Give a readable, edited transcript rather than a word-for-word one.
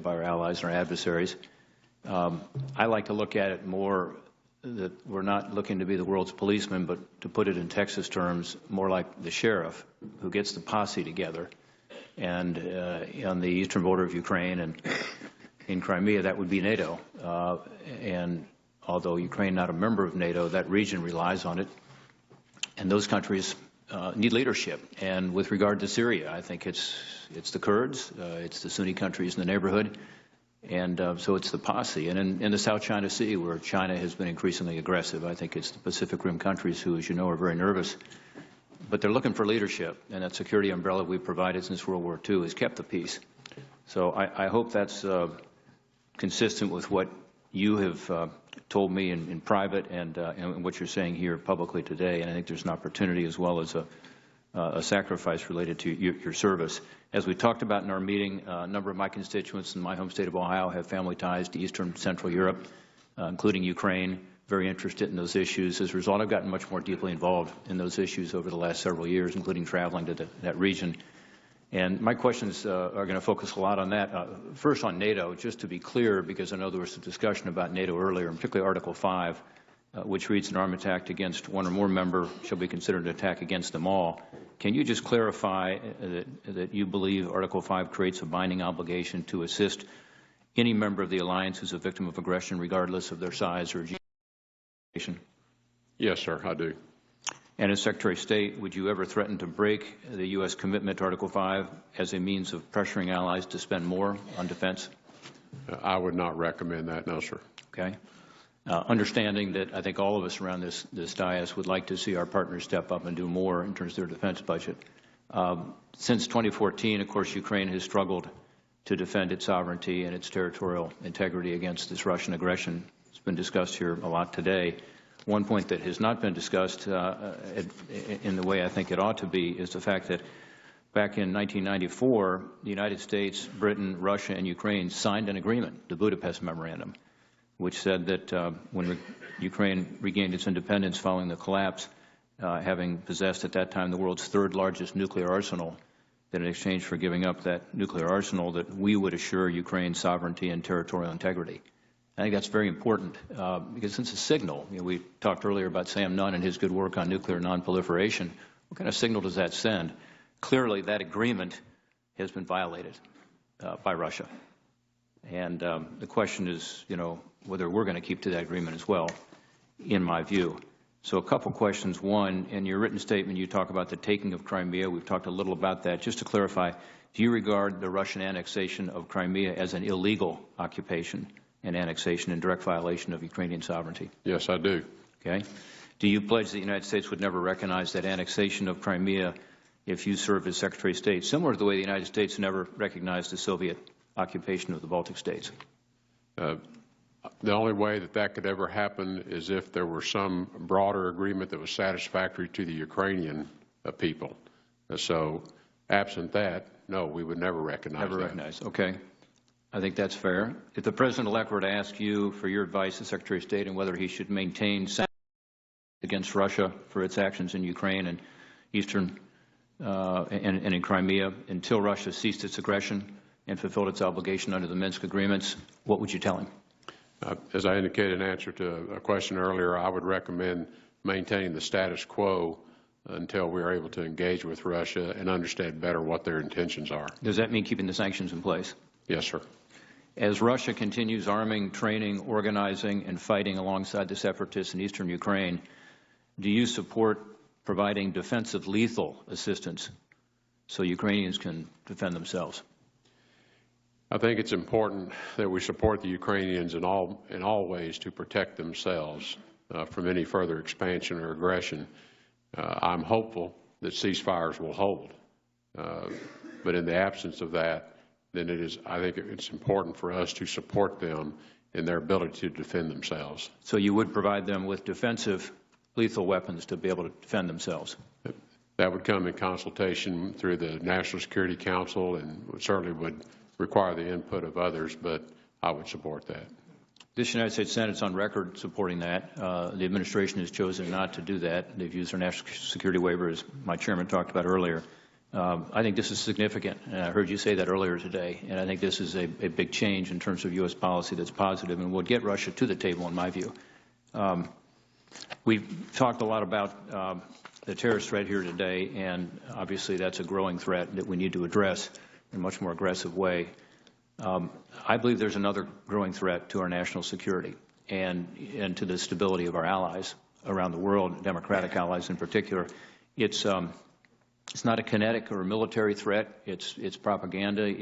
by our allies and our adversaries. I like to look at it more that we're not looking to be the world's policeman, but to put it in Texas terms, more like the sheriff who gets the posse together. And on the eastern border of Ukraine and in Crimea, that would be NATO. And although Ukraine not a member of NATO, that region relies on it. And those countries need leadership. And with regard to Syria, I think it's the Kurds, it's the Sunni countries in the neighborhood, and so it's the posse. And in the South China Sea, where China has been increasingly aggressive, I think it's the Pacific Rim countries who, as you know, are very nervous. But they're looking for leadership, and that security umbrella we've provided since World War II has kept the peace. So I hope that's consistent with what you have told me in private and what you're saying here publicly today. And I think there's an opportunity as well as a sacrifice related to your service. As we talked about in our meeting, a number of my constituents in my home state of Ohio have family ties to Eastern Central Europe, including Ukraine, very interested in those issues. As a result, I've gotten much more deeply involved in those issues over the last several years, including traveling to that region. And my questions are going to focus a lot on that. First on NATO, just to be clear, because I know there was some discussion about NATO earlier, and particularly Article 5, which reads an armed attack against one or more member shall be considered an attack against them all. Can you just clarify that you believe Article 5 creates a binding obligation to assist any member of the alliance who's a victim of aggression, regardless of their size or geolocation? Yes, sir, I do. And as Secretary of State, would you ever threaten to break the U.S. commitment to Article 5 as a means of pressuring allies to spend more on defense? I would not recommend that, no, sir. Okay. Understanding that I think all of us around this dais would like to see our partners step up and do more in terms of their defense budget. Since 2014, of course, Ukraine has struggled to defend its sovereignty and its territorial integrity against this Russian aggression. It's been discussed here a lot today. One point that has not been discussed in the way I think it ought to be is the fact that back in 1994, the United States, Britain, Russia, and Ukraine signed an agreement, the Budapest Memorandum, which said that when Ukraine regained its independence following the collapse, having possessed at that time the world's third largest nuclear arsenal, that in exchange for giving up that nuclear arsenal, that we would assure Ukraine's sovereignty and territorial integrity. I think that's very important because it's a signal. You know, we talked earlier about Sam Nunn and his good work on nuclear nonproliferation. What kind of signal does that send? Clearly, that agreement has been violated by Russia. And the question is, you know, whether we're going to keep to that agreement as well, in my view. So a couple questions. One, in your written statement, you talk about the taking of Crimea. We've talked a little about that. Just to clarify, do you regard the Russian annexation of Crimea as an illegal occupation and annexation in direct violation of Ukrainian sovereignty? Yes, I do. Okay. Do you pledge that the United States would never recognize that annexation of Crimea if you serve as Secretary of State, similar to the way the United States never recognized the Soviet occupation of the Baltic states? The only way that could ever happen is if there were some broader agreement that was satisfactory to the Ukrainian people. So absent that, no, we would never recognize that. Never recognize. Okay. I think that's fair. If the President-elect were to ask you for your advice as Secretary of State on whether he should maintain sanctions against Russia for its actions in Ukraine and Eastern and in Crimea until Russia ceased its aggression and fulfilled its obligation under the Minsk agreements, what would you tell him? As I indicated in answer to a question earlier, I would recommend maintaining the status quo until we are able to engage with Russia and understand better what their intentions are. Does that mean keeping the sanctions in place? Yes, sir. As Russia continues arming, training, organizing, and fighting alongside the separatists in eastern Ukraine, do you support providing defensive lethal assistance so Ukrainians can defend themselves? I think it's important that we support the Ukrainians in all ways to protect themselves from any further expansion or aggression. I'm hopeful that ceasefires will hold, but in the absence of that, then I think it's important for us to support them in their ability to defend themselves. So you would provide them with defensive lethal weapons to be able to defend themselves? That would come in consultation through the National Security Council and certainly would require the input of others, but I would support that. This United States Senate is on record supporting that. The administration has chosen not to do that. They've used their national security waiver, as my chairman talked about earlier. I think this is significant, and I heard you say that earlier today, and I think this is a big change in terms of U.S. policy that's positive and will get Russia to the table, in my view. We've talked a lot about the terrorist threat here today, and obviously that's a growing threat that we need to address in a much more aggressive way. I believe there's another growing threat to our national security and to the stability of our allies around the world, democratic allies in particular. It's not a kinetic or a military threat. It's propaganda.